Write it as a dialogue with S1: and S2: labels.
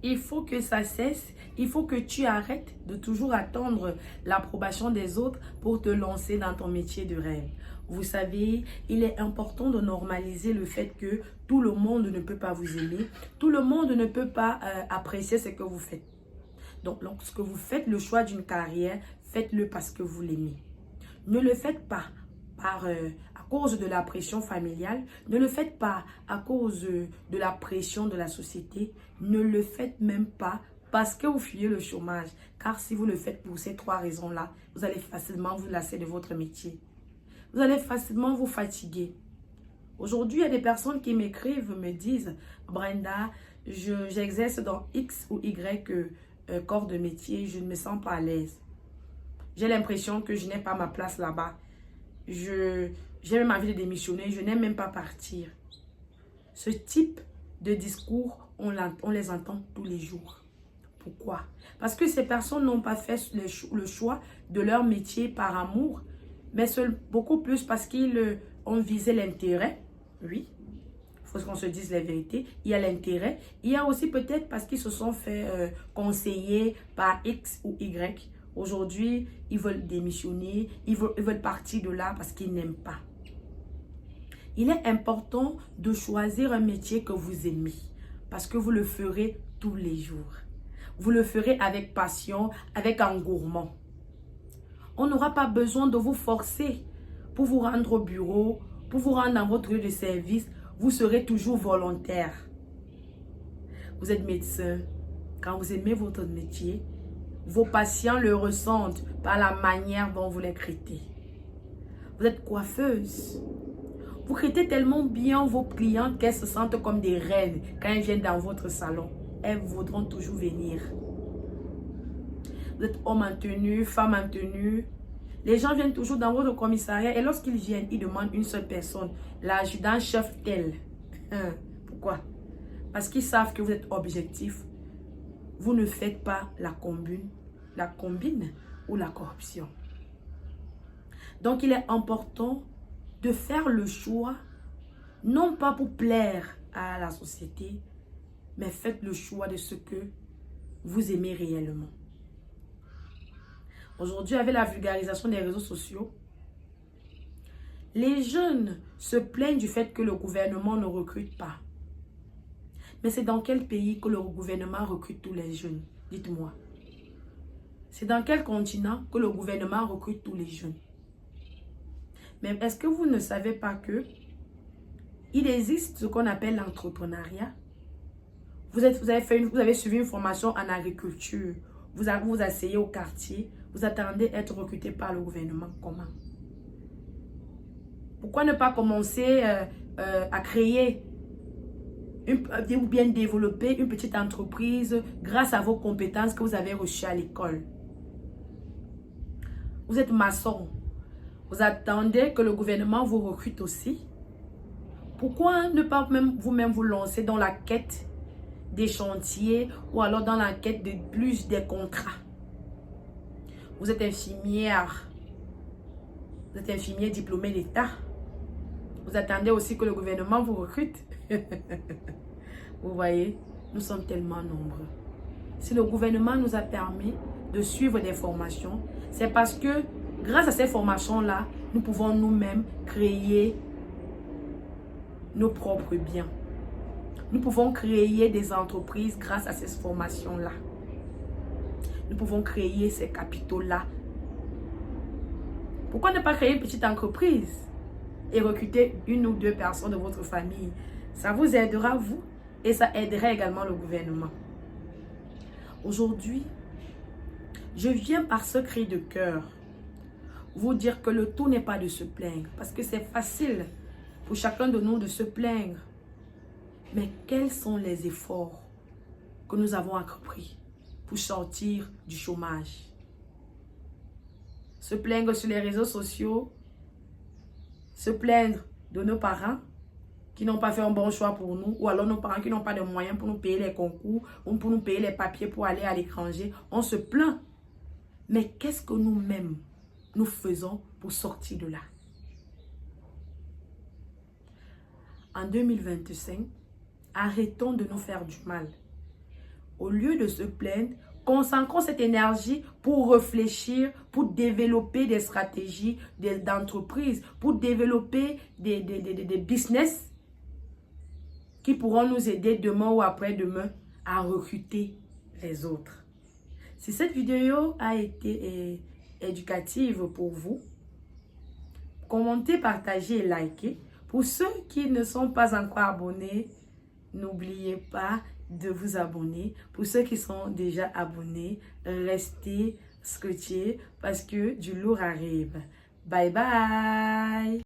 S1: Il faut que ça cesse. Il faut que tu arrêtes de toujours attendre l'approbation des autres pour te lancer dans ton métier de rêve. Vous savez, il est important de normaliser le fait que tout le monde ne peut pas vous aimer. Tout le monde ne peut pas apprécier ce que vous faites. Donc, lorsque vous faites le choix d'une carrière, faites-le parce que vous l'aimez. Ne le faites pas à cause de la pression familiale. Ne le faites pas à cause de la pression de la société. Ne le faites même pas parce que vous fuyez le chômage. Car si vous le faites pour ces 3 raisons-là, vous allez facilement vous lasser de votre métier. Vous allez facilement vous fatiguer. Aujourd'hui, il y a des personnes qui m'écrivent, me disent, Brenda, j'exerce dans X ou Y corps de métier, je ne me sens pas à l'aise. J'ai l'impression que je n'ai pas ma place là-bas. J'ai même envie de démissionner, je n'aime même pas partir. Ce type de discours, on les entend tous les jours. Pourquoi? Parce que ces personnes n'ont pas fait le choix de leur métier par amour, mais beaucoup plus parce qu'ils ont visé l'intérêt. Oui, il faut qu'on se dise la vérité. Il y a l'intérêt. Il y a aussi peut-être parce qu'ils se sont fait conseiller par X ou Y. Aujourd'hui, ils veulent démissionner, ils veulent partir de là parce qu'ils n'aiment pas. Il est important de choisir un métier que vous aimez parce que vous le ferez tous les jours. Vous le ferez avec passion, avec engouement. On n'aura pas besoin de vous forcer pour vous rendre au bureau, pour vous rendre dans votre lieu de service. Vous serez toujours volontaire. Vous êtes médecin. Quand vous aimez votre métier, vos patients le ressentent par la manière dont vous les traitez. Vous êtes coiffeuse. Vous traitez tellement bien vos clientes qu'elles se sentent comme des reines quand elles viennent dans votre salon. Elles voudront toujours venir. Vous êtes homme en tenue, femme en tenue. Les gens viennent toujours dans votre commissariat et lorsqu'ils viennent, ils demandent une seule personne, l'adjudant-chef tel. Pourquoi? Parce qu'ils savent que vous êtes objectif. Vous ne faites pas la combine ou la corruption. Donc, il est important de faire le choix, non pas pour plaire à la société, mais faites le choix de ce que vous aimez réellement. Aujourd'hui, avec la vulgarisation des réseaux sociaux, les jeunes se plaignent du fait que le gouvernement ne recrute pas. Mais c'est dans quel pays que le gouvernement recrute tous les jeunes? Dites-moi. C'est dans quel continent que le gouvernement recrute tous les jeunes? Mais est-ce que vous ne savez pas que il existe ce qu'on appelle l'entrepreneuriat? Vous avez suivi une formation en agriculture. Vous asseyez au quartier. Vous attendez être recruté par le gouvernement. Comment? Pourquoi ne pas commencer à créer ou bien développer une petite entreprise grâce à vos compétences que vous avez reçues à l'école? Vous êtes maçon. Vous attendez que le gouvernement vous recrute aussi. Pourquoi ne pas vous-même vous lancer dans la quête des chantiers ou alors dans la quête de plus des contrats? Vous êtes infirmière. Vous êtes infirmier diplômé d'État. Vous attendez aussi que le gouvernement vous recrute. Vous voyez, nous sommes tellement nombreux. Si le gouvernement nous a permis de suivre des formations, c'est parce que grâce à ces formations-là, nous pouvons nous-mêmes créer nos propres biens. Nous pouvons créer des entreprises grâce à ces formations-là. Nous pouvons créer ces capitaux-là. Pourquoi ne pas créer une petite entreprise et recruter 1 ou 2 personnes de votre famille? Ça vous aidera, vous, et ça aiderait également le gouvernement. Aujourd'hui, je viens par ce cri de cœur vous dire que le tout n'est pas de se plaindre, parce que c'est facile pour chacun de nous de se plaindre. Mais quels sont les efforts que nous avons entrepris pour sortir du chômage? Se plaindre sur les réseaux sociaux, se plaindre de nos parents qui n'ont pas fait un bon choix pour nous, ou alors nos parents qui n'ont pas de moyens pour nous payer les concours, ou pour nous payer les papiers pour aller à l'étranger. On se plaint. Mais qu'est-ce que nous-mêmes, nous faisons pour sortir de là? En 2025, arrêtons de nous faire du mal. Au lieu de se plaindre, consacrons cette énergie pour réfléchir, pour développer des stratégies d'entreprise, pour développer des business qui pourront nous aider demain ou après-demain à recruter les autres. Si cette vidéo a été éducative pour vous, commentez, partagez et likez. Pour ceux qui ne sont pas encore abonnés, n'oubliez pas de vous abonner. Pour ceux qui sont déjà abonnés, restez scotchés parce que du lourd arrive. Bye bye!